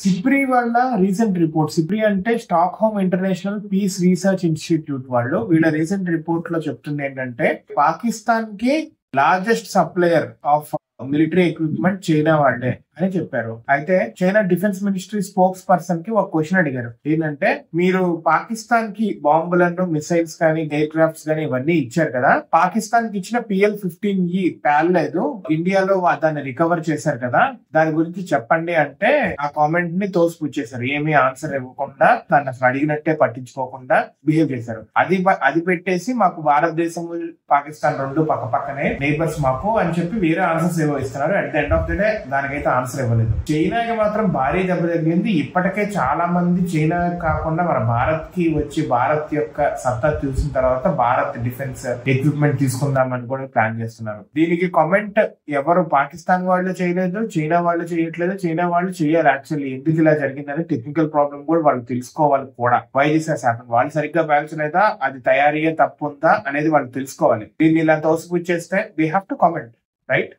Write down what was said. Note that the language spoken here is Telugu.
సిప్రి వాళ్ళ రీసెంట్ రిపోర్ట్, సిప్రి అంటే Stockholm international peace research institute వాళ్ళు, వీళ్ళ రీసెంట్ రిపోర్ట్ లో చెప్తుంది ఏంటంటే పాకిస్తాన్ కి largest supplier of military equipment China వాళ్ళే అని చెప్పారు. అయితే China defence ministry spokesperson కి ఒక క్వశ్చన్ అడిగారు. ఏంటంటే మీరు పాకిస్తాన్ కి బాంబులను, మిసైల్స్ కానీ, ఎయిర్ క్రాఫ్ట్స్ కానీ ఇవన్నీ ఇచ్చారు కదా, పాకిస్తాన్ కి ఇచ్చిన PL-15E పేలలేదు, ఇండియాలో దాన్ని రికవర్ చేశారు కదా, దాని గురించి చెప్పండి అంటే ఆ కామెంట్ ని తోసిపుచ్చేశారు. ఏమీ ఆన్సర్ ఇవ్వకుండా, దాన్ని అసలు అడిగినట్టే పట్టించుకోకుండా బిహేవ్ చేశారు. అది పెట్టేసి మాకు భారతదేశం పాకిస్తాన్ రెండు పక్క పక్కనే నేబర్స్ మాకు అని చెప్పి వేరే ఆన్సర్స్ ఏవో ఇస్తున్నారు. At the end of the day దానికైతే ఆన్సర్ ఇవ్వలేదు. చైనాకి మాత్రం భారీ దెబ్బ తగిలింది. ఇప్పటికే చాలా మంది చైనా కాకుండా మన భారత్ కి వచ్చి భారత్ యొక్క సత్తా చూసిన తర్వాత భారత్ డిఫెన్స్ ఎక్విప్మెంట్ తీసుకుందామని కూడా ప్లాన్ చేస్తున్నారు. దీనికి కామెంట్ ఎవరు పాకిస్తాన్ వాళ్ళు చేయలేదు, చైనా వాళ్ళు చేయట్లేదు, చైనా వాళ్ళు చేయాలి. యాక్చువల్లీ ఎందుకు ఇలా జరిగిందని టెక్నికల్ ప్రాబ్లం కూడా వాళ్ళు తెలుసుకోవాలి కూడా. వై దిస్ హస్ హ్యాపెన్, వాళ్ళు సరిగ్గా పేల్చలేదా, అది తయారీ తప్పు ఉందా అనేది వాళ్ళు తెలుసుకోవాలి. దీన్ని ఇలా తోసిపుచ్చేస్తే they have to comment, right?